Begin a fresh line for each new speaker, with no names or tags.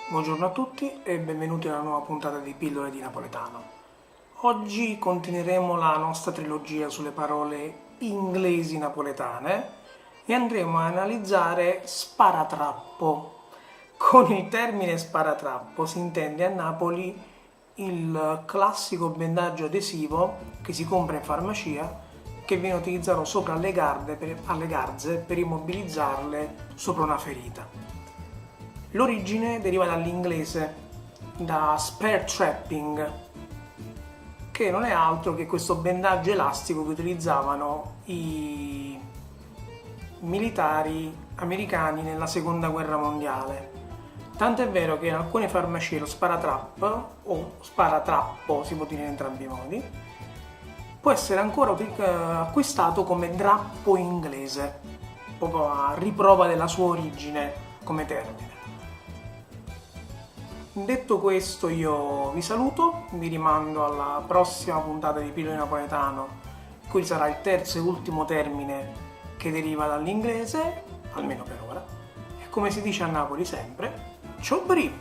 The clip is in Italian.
Buongiorno a tutti e benvenuti alla nuova puntata di Pillole di Napoletano. Oggi continueremo la nostra trilogia sulle parole inglesi napoletane e andremo a analizzare sparatrappo. Con il termine sparatrappo si intende a Napoli il classico bendaggio adesivo che si compra in farmacia che viene utilizzato sopra alle garze per immobilizzarle sopra una ferita. L'origine deriva dall'inglese, da spare trapping, che non è altro che questo bendaggio elastico che utilizzavano i militari americani nella seconda guerra mondiale. Tanto è vero che in alcune farmacie lo sparatrap o sparatrappo, si può dire in entrambi i modi, può essere ancora acquistato come drappo inglese, proprio a riprova della sua origine come termine. Detto questo io vi saluto, vi rimando alla prossima puntata di Pillole Napoletano, qui sarà il terzo e ultimo termine che deriva dall'inglese, almeno per ora, e come si dice a Napoli sempre, ciao brim!